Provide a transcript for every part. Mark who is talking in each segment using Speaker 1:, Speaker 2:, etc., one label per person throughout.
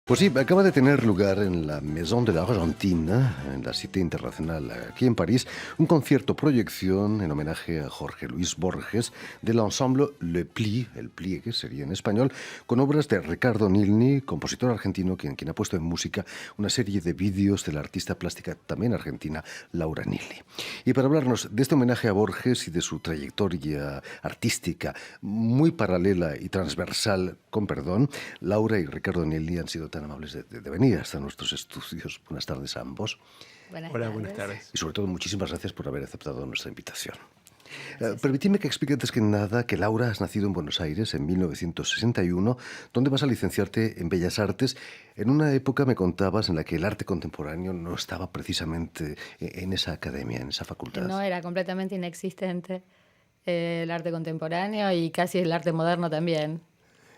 Speaker 1: Pues sí, acaba de tener lugar en la Maison de l'Argentine, en la Cité Internacional, aquí en París, un concierto-proyección en homenaje a Jorge Luis Borges del ensemble Le Pli, el pliegue sería en español, con obras de Ricardo Nilni, compositor argentino, quien ha puesto en música una serie de vídeos de la artista plástica también argentina, Laura Nilni. Y para hablarnos de este homenaje a Borges y de su trayectoria artística muy paralela y transversal, con perdón, Laura y Ricardo Nilni han sido tan amables de venir hasta nuestros estudios. Buenas tardes a ambos.
Speaker 2: Hola, buenas tardes.
Speaker 1: Y sobre todo, muchísimas gracias por haber aceptado nuestra invitación. Permitidme que explique antes que nada que Laura has nacido en Buenos Aires en 1961, donde vas a licenciarte en Bellas Artes. En una época, me contabas, en la que el arte contemporáneo no estaba precisamente en esa academia, en esa facultad.
Speaker 2: No, era completamente inexistente el arte contemporáneo y casi el arte moderno también.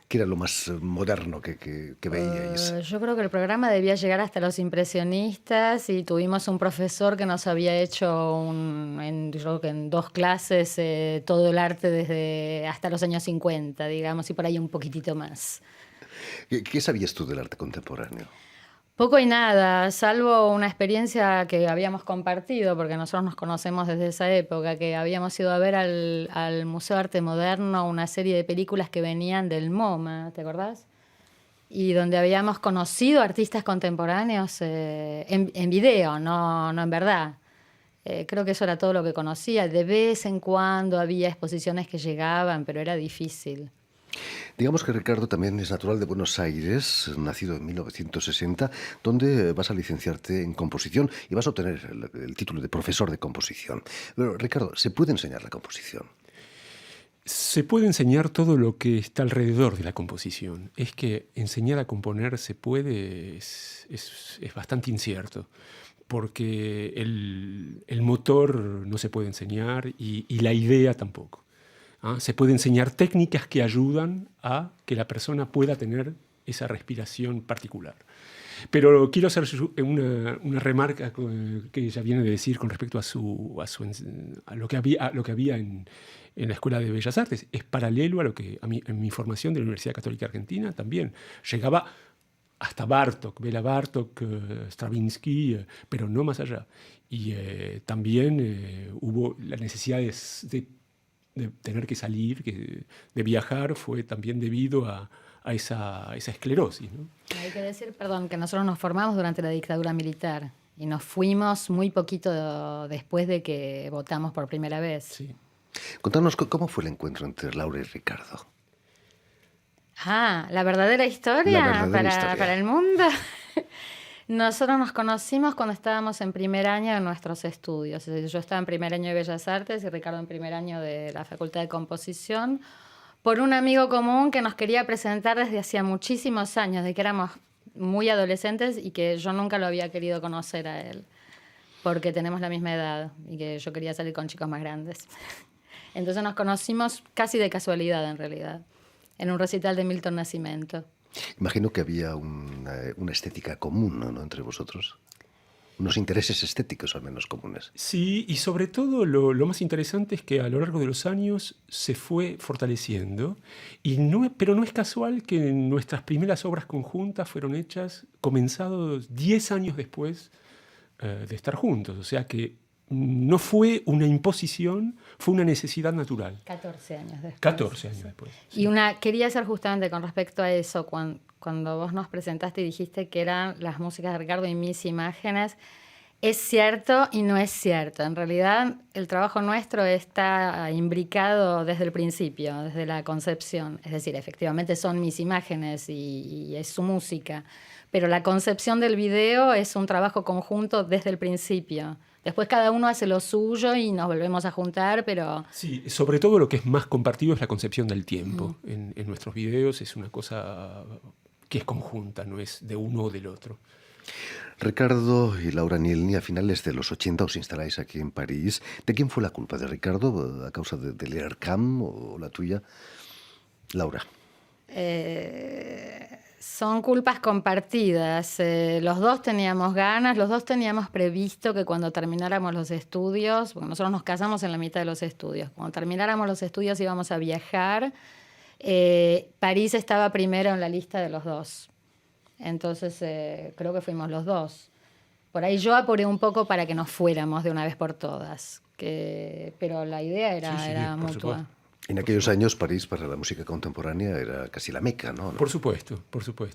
Speaker 1: ¿Qué era lo más moderno que veíais?
Speaker 2: Yo creo que el programa debía llegar hasta los impresionistas y tuvimos un profesor que nos había hecho yo creo que en 2 clases todo el arte desde hasta los años 50, digamos, y por ahí un poquitito más.
Speaker 1: ¿Qué sabías tú del arte contemporáneo?
Speaker 2: Poco y nada, salvo una experiencia que habíamos compartido, porque nosotros nos conocemos desde esa época, que habíamos ido a ver al Museo de Arte Moderno una serie de películas que venían del MoMA, ¿te acordás? Y donde habíamos conocido artistas contemporáneos en video, no en verdad. Creo que eso era todo lo que conocía. De vez en cuando había exposiciones que llegaban, pero era difícil.
Speaker 1: Digamos que Ricardo también es natural de Buenos Aires, nacido en 1960, donde vas a licenciarte en composición y vas a obtener el título de profesor de composición. Pero, Ricardo, ¿se puede enseñar la composición?
Speaker 3: Se puede enseñar todo lo que está alrededor de la composición. Es que enseñar a componer se puede, es bastante incierto, porque el motor no se puede enseñar y la idea tampoco. Se puede enseñar técnicas que ayudan a que la persona pueda tener esa respiración particular. Pero quiero hacer una remarca que ella viene de decir con respecto a lo que había en la Escuela de Bellas Artes. Es paralelo a lo que en mi formación de la Universidad Católica Argentina también. Llegaba hasta Bartók, Bela Bartók, Stravinsky, pero no más allá. Y también hubo la necesidad de tener que salir, de viajar, fue también debido a esa esclerosis, ¿no?
Speaker 2: Hay que decir, perdón, que nosotros nos formamos durante la dictadura militar y nos fuimos muy poquito después de que votamos por primera vez.
Speaker 3: Sí.
Speaker 1: Contanos cómo fue el encuentro entre Laura y Ricardo.
Speaker 2: La verdadera historia,
Speaker 1: La verdadera historia.
Speaker 2: Para el mundo. Nosotros nos conocimos cuando estábamos en primer año de nuestros estudios. Es decir, yo estaba en primer año de Bellas Artes y Ricardo en primer año de la Facultad de Composición, por un amigo común que nos quería presentar desde hacía muchísimos años, de que éramos muy adolescentes y que yo nunca lo había querido conocer a él, porque tenemos la misma edad y que yo quería salir con chicos más grandes. Entonces nos conocimos casi de casualidad, en realidad, en un recital de Milton Nascimento.
Speaker 1: Imagino que había una estética común, ¿no?, entre vosotros. Unos intereses estéticos al menos comunes.
Speaker 3: Sí, y sobre todo lo más interesante es que a lo largo de los años se fue fortaleciendo, pero no es casual que nuestras primeras obras conjuntas fueron hechas, comenzados 10 años después de estar juntos. O sea que no fue una imposición, fue una necesidad natural.
Speaker 2: 14 años después.
Speaker 3: 14 años después. Sí.
Speaker 2: Y quería hacer justamente con respecto a eso, cuando vos nos presentaste y dijiste que eran las músicas de Ricardo y mis imágenes, es cierto y no es cierto. En realidad, el trabajo nuestro está imbricado desde el principio, desde la concepción. Es decir, efectivamente son mis imágenes y es su música, pero la concepción del video es un trabajo conjunto desde el principio. Después cada uno hace lo suyo y nos volvemos a juntar, pero...
Speaker 3: Sí, sobre todo lo que es más compartido es la concepción del tiempo. En nuestros videos es una cosa que es conjunta, no es de uno o del otro.
Speaker 1: Ricardo y Laura Nilni, a finales de los 80 os instaláis aquí en París. ¿De quién fue la culpa? ¿De Ricardo a causa del ERCAM o la tuya? Laura.
Speaker 2: Son culpas compartidas. Los dos teníamos ganas, los dos teníamos previsto que cuando termináramos los estudios, porque nosotros nos casamos en la mitad de los estudios, cuando termináramos los estudios íbamos a viajar. París estaba primero en la lista de los dos. Entonces creo que fuimos los dos. Por ahí yo apuré un poco para que nos fuéramos de una vez por todas, pero la idea era
Speaker 3: por
Speaker 2: mutua.
Speaker 3: supuesto.
Speaker 1: En aquellos años París para la música contemporánea era casi la meca, ¿no?
Speaker 3: Por supuesto.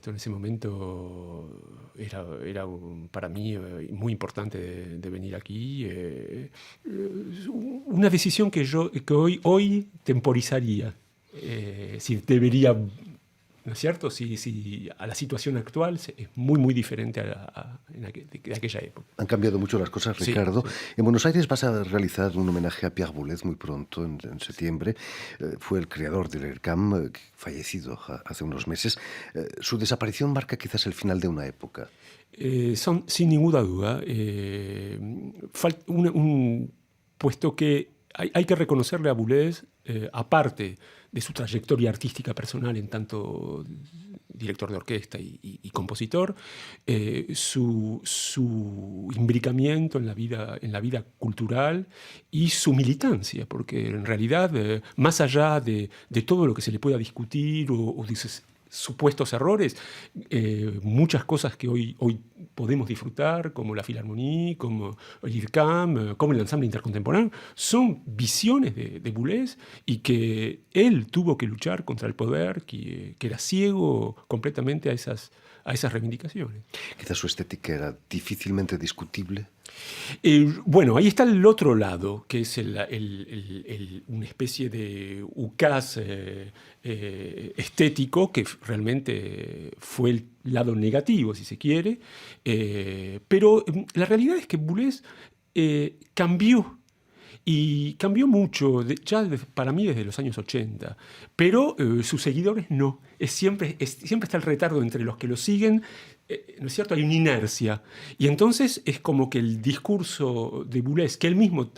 Speaker 3: En ese momento era para mí muy importante de venir aquí. Una decisión que hoy temporizaría. Si debería, ¿no es cierto? Si a la situación actual es muy diferente de aquella época.
Speaker 1: Han cambiado mucho las cosas,
Speaker 3: Sí,
Speaker 1: Ricardo.
Speaker 3: sí.
Speaker 1: En Buenos Aires vas a realizar un homenaje a Pierre Boulez muy pronto, en septiembre. Fue el creador del ERCAM, fallecido hace unos meses. Su desaparición marca quizás el final de una época.
Speaker 3: Sin ninguna duda, puesto que hay que reconocerle a Boulez, aparte de su trayectoria artística personal en tanto director de orquesta y compositor, su imbricamiento en la vida cultural y su militancia, porque en realidad, más allá de todo lo que se le pueda discutir o de sus supuestos errores, muchas cosas que hoy podemos disfrutar, como la Philharmonie, como el IRCAM, como el Ensemble Intercontemporain, son visiones de Boulez y que él tuvo que luchar contra el poder que era ciego completamente a esas reivindicaciones.
Speaker 1: Quizás su estética era difícilmente discutible.
Speaker 3: Bueno, ahí está el otro lado, que es una especie de ukaz estético, que realmente fue el lado negativo, si se quiere. Pero la realidad es que Boulez cambió. Y cambió mucho, para mí desde los años 80, pero sus seguidores no. Siempre está el retardo entre los que lo siguen, ¿no es cierto? Hay una inercia. Y entonces es como que el discurso de Boulez, que él mismo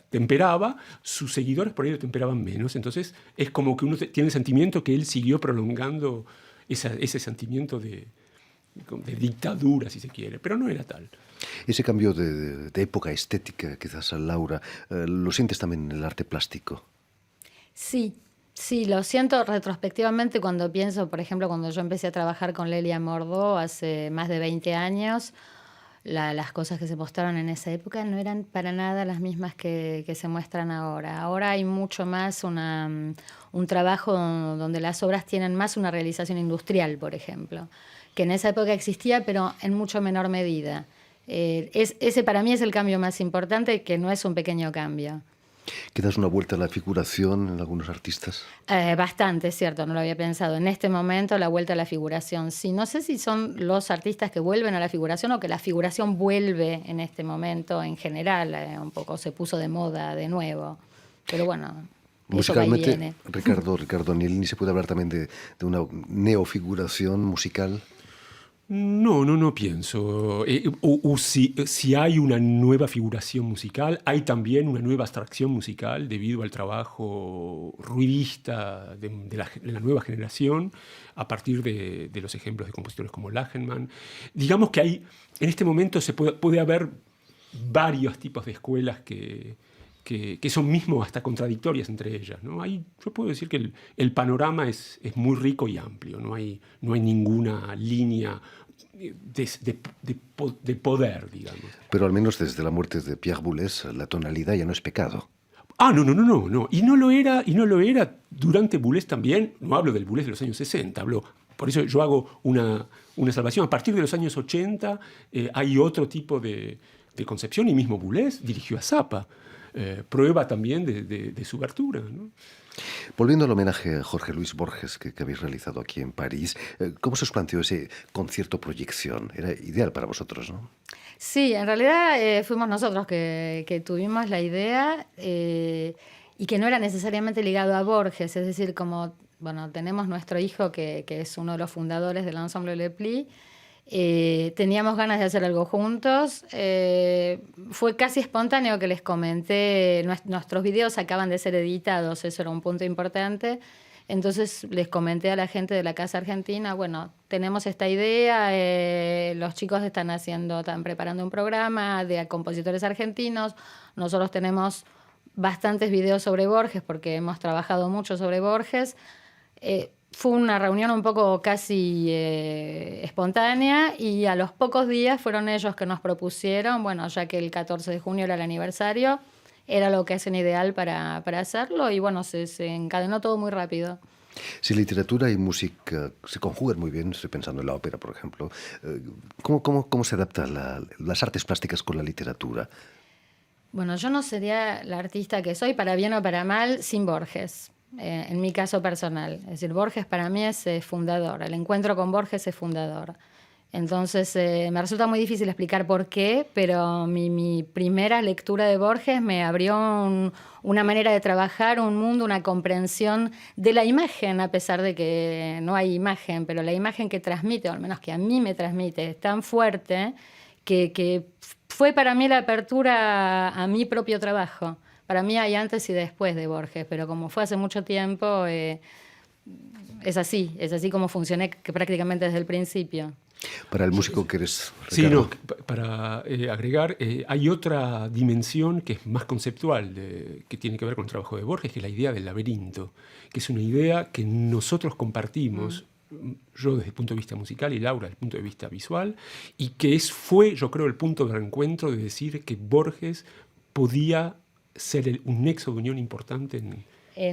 Speaker 3: temperaba, sus seguidores por ahí lo temperaban menos. Entonces es como que uno tiene el sentimiento que él siguió prolongando ese sentimiento de dictadura, si se quiere, pero no era tal.
Speaker 1: Ese cambio de época estética, quizás, Laura, ¿lo sientes también en el arte plástico?
Speaker 2: Sí, lo siento retrospectivamente cuando pienso, por ejemplo, cuando yo empecé a trabajar con Lelia Mordó hace más de 20 años, las cosas que se mostraron en esa época no eran para nada las mismas que se muestran ahora. Ahora hay mucho más un trabajo donde las obras tienen más una realización industrial, por ejemplo, que en esa época existía, pero en mucho menor medida. Ese para mí es el cambio más importante, que no es un pequeño cambio.
Speaker 1: ¿Quizás una vuelta a la figuración en algunos artistas?
Speaker 2: Bastante, es cierto, no lo había pensado. En este momento la vuelta a la figuración, sí. No sé si son los artistas que vuelven a la figuración o que la figuración vuelve en este momento en general. Un poco se puso de moda de nuevo. Pero bueno,
Speaker 1: musicalmente,
Speaker 2: eso va y viene.
Speaker 1: Ricardo Agnelli, ¿se puede hablar también de una neofiguración musical?
Speaker 3: No pienso. Si hay una nueva figuración musical, hay también una nueva abstracción musical debido al trabajo ruidista de la nueva generación, a partir de los ejemplos de compositores como Lachenmann. Digamos que en este momento puede haber varios tipos de escuelas que son mismo hasta contradictorias entre ellas, ¿no? Yo puedo decir que el panorama es muy rico y amplio, no hay ninguna línea de poder, digamos.
Speaker 1: Pero al menos desde la muerte de Pierre Boulez, la tonalidad ya no es pecado.
Speaker 3: No. Y no lo era durante Boulez también. No hablo del Boulez de los años 60, por eso yo hago una salvación. A partir de los años 80 hay otro tipo de concepción, y mismo Boulez dirigió a Zappa. Prueba también de su abertura, ¿no?
Speaker 1: Volviendo al homenaje a Jorge Luis Borges que habéis realizado aquí en París, ¿cómo se os planteó ese concierto proyección? Era ideal para vosotros, ¿no?
Speaker 2: Sí, en realidad fuimos nosotros que tuvimos la idea y que no era necesariamente ligado a Borges, es decir, como tenemos nuestro hijo que es uno de los fundadores del Ensemble Le Pli. Teníamos ganas de hacer algo juntos. Fue casi espontáneo que les comenté. Nuestros videos acaban de ser editados, eso era un punto importante. Entonces les comenté a la gente de la Casa Argentina, tenemos esta idea, los chicos están preparando un programa de compositores argentinos. Nosotros tenemos bastantes videos sobre Borges porque hemos trabajado mucho sobre Borges. fue una reunión un poco casi espontánea y a los pocos días fueron ellos que nos propusieron, bueno, ya que el 14 de junio era el aniversario, era lo que hacen ideal para hacerlo y bueno, se encadenó todo muy rápido.
Speaker 1: Si literatura y música se conjugan muy bien, estoy pensando en la ópera, por ejemplo, ¿cómo se adaptan las artes plásticas con la literatura?
Speaker 2: Bueno, yo no sería la artista que soy, para bien o para mal, sin Borges, en mi caso personal. Es decir, Borges para mí es fundador, el encuentro con Borges es fundador. Entonces, me resulta muy difícil explicar por qué, pero mi primera lectura de Borges me abrió una manera de trabajar, un mundo, una comprensión de la imagen, a pesar de que no hay imagen, pero la imagen que transmite, o al menos que a mí me transmite, es tan fuerte que fue para mí la apertura a mi propio trabajo. Para mí hay antes y después de Borges, pero como fue hace mucho tiempo, es así como funcioné prácticamente desde el principio.
Speaker 1: Para el músico que eres, Ricardo.
Speaker 3: Sí, no, para agregar, hay otra dimensión que es más conceptual, que tiene que ver con el trabajo de Borges, que es la idea del laberinto, que es una idea que nosotros compartimos, yo desde el punto de vista musical y Laura desde el punto de vista visual, y que fue, yo creo, el punto de encuentro de decir que Borges podía ser un nexo de unión importante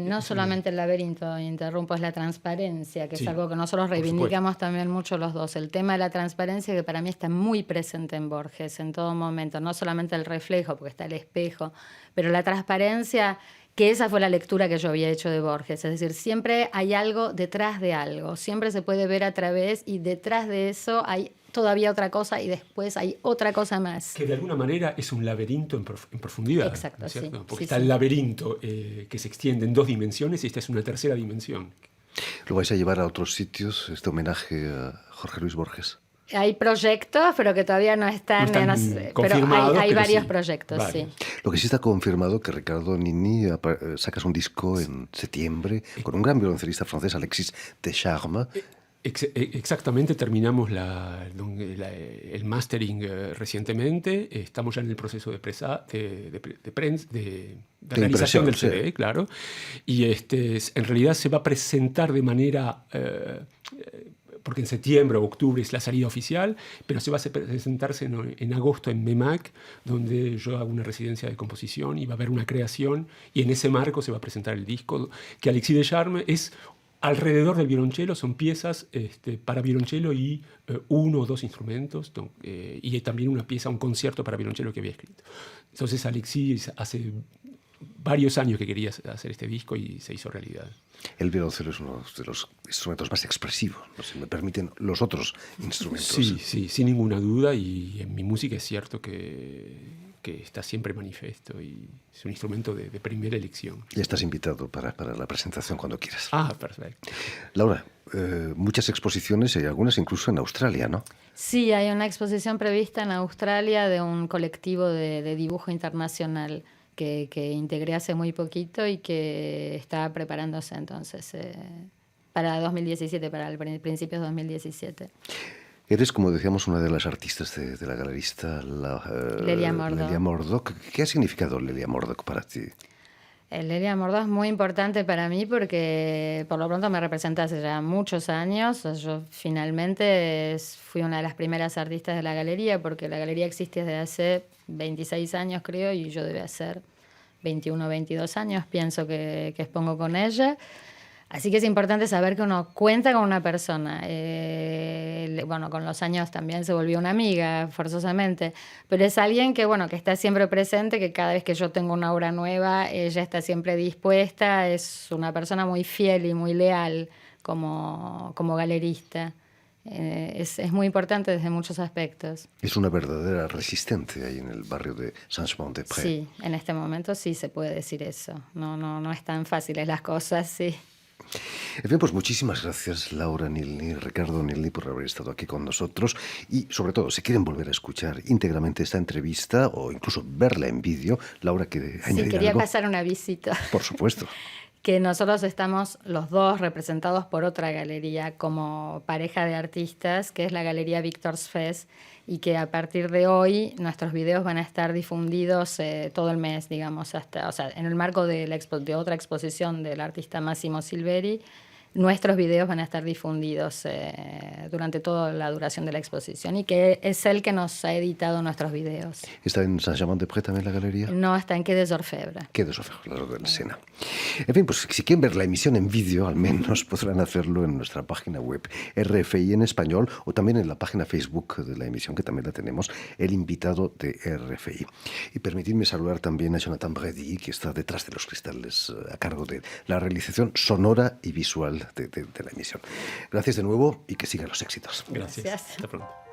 Speaker 2: no solamente el laberinto, interrumpo, es la transparencia, que
Speaker 3: sí,
Speaker 2: es algo que nosotros reivindicamos también mucho los dos. El tema de la transparencia que para mí está muy presente en Borges en todo momento, no solamente el reflejo, porque está el espejo, pero la transparencia, que esa fue la lectura que yo había hecho de Borges. Es decir, siempre hay algo detrás de algo, siempre se puede ver a través y detrás de eso hay todavía otra cosa y después hay otra cosa más.
Speaker 3: Que de alguna manera es un laberinto en profundidad.
Speaker 2: Exacto,
Speaker 3: ¿no es cierto?
Speaker 2: sí.
Speaker 3: Porque
Speaker 2: Sí,
Speaker 3: está
Speaker 2: sí.
Speaker 3: el laberinto que se extiende en 2 dimensiones y esta es una tercera dimensión.
Speaker 1: ¿Lo vais a llevar a otros sitios, este homenaje a Jorge Luis Borges?
Speaker 2: Hay proyectos, pero que todavía no están
Speaker 3: confirmados,
Speaker 2: pero hay
Speaker 3: pero
Speaker 2: varios
Speaker 3: sí,
Speaker 2: proyectos,
Speaker 3: varios.
Speaker 2: sí.
Speaker 1: Lo que sí está confirmado que Ricardo Nini sacas un disco en septiembre con un gran violoncelista francés, Alexis Descharmes.
Speaker 3: Exactamente, terminamos el mastering recientemente, estamos ya en el proceso de realización del CD, sí. Claro, y en realidad se va a presentar de manera, porque en septiembre o octubre es la salida oficial, pero se va a presentarse en agosto en MEMAC, donde yo hago una residencia de composición y va a haber una creación, y en ese marco se va a presentar el disco, que Alexis Descharmes es alrededor del violonchelo, son piezas para violonchelo y 1 o 2 instrumentos, y también un concierto para violonchelo que había escrito. Entonces Alexis hace varios años que quería hacer este disco y se hizo realidad.
Speaker 1: El violoncelo es uno de los instrumentos más expresivos, no sé si me permiten los otros instrumentos.
Speaker 3: Sí, sin ninguna duda, y en mi música es cierto que está siempre manifiesto y es un instrumento de primera elección.
Speaker 1: Ya estás invitado para la presentación cuando quieras.
Speaker 3: Ah, perfecto.
Speaker 1: Laura, muchas exposiciones y algunas incluso en Australia, ¿no?
Speaker 2: Sí, hay una exposición prevista en Australia de un colectivo de dibujo internacional que integré hace muy poquito y que está preparándose entonces para 2017, para el principios de 2017.
Speaker 1: Eres, como decíamos, una de las artistas de la galerista
Speaker 2: Lelia
Speaker 1: Murdoch. ¿Qué ha significado Lelia Murdoch para ti?
Speaker 2: Lelia Murdoch es muy importante para mí porque por lo pronto me representa hace ya muchos años. Yo finalmente fui una de las primeras artistas de la galería, porque la galería existe desde hace 26 años, creo, y yo debe hacer 21 o 22 años, pienso que expongo con ella. Así que es importante saber que uno cuenta con una persona. Bueno, con los años también se volvió una amiga, forzosamente, pero es alguien que, bueno, que está siempre presente, que cada vez que yo tengo una obra nueva, ella está siempre dispuesta, es una persona muy fiel y muy leal como galerista. Es muy importante desde muchos aspectos.
Speaker 1: Es una verdadera resistente ahí en el barrio de Saint-Germain-des-Prés.
Speaker 2: Sí, en este momento sí se puede decir eso. No es tan fáciles las cosas, sí.
Speaker 1: En fin, pues muchísimas gracias, Laura Nilny, Ricardo Nilny, por haber estado aquí con nosotros. Y sobre todo, si quieren volver a escuchar íntegramente esta entrevista o incluso verla en vídeo, Laura, ¿quiere añadir
Speaker 2: quería
Speaker 1: algo?
Speaker 2: pasar una visita.
Speaker 1: Por supuesto.
Speaker 2: Que nosotros estamos los dos representados por otra galería como pareja de artistas, que es la Galería Victor's Fest, y que a partir de hoy nuestros videos van a estar difundidos todo el mes, digamos, en el marco de otra exposición del artista Massimo Silveri, nuestros videos van a estar difundidos durante toda la duración de la exposición y que es él que nos ha editado nuestros videos.
Speaker 1: ¿Está en Saint-Germain-des-Prés también la galería?
Speaker 2: No, está en Quai des Orfèvres.
Speaker 1: Quai des Orfèvres, la Rue del Sena. En fin, pues si quieren ver la emisión en vídeo, al menos podrán hacerlo en nuestra página web RFI en español o también en la página Facebook de la emisión, que también la tenemos, El Invitado de RFI. Y permitidme saludar también a Jonathan Brady, que está detrás de los cristales a cargo de la realización sonora y visual de la emisión. Gracias de nuevo y que sigan los éxitos.
Speaker 3: Gracias.
Speaker 2: Gracias.
Speaker 3: Hasta pronto.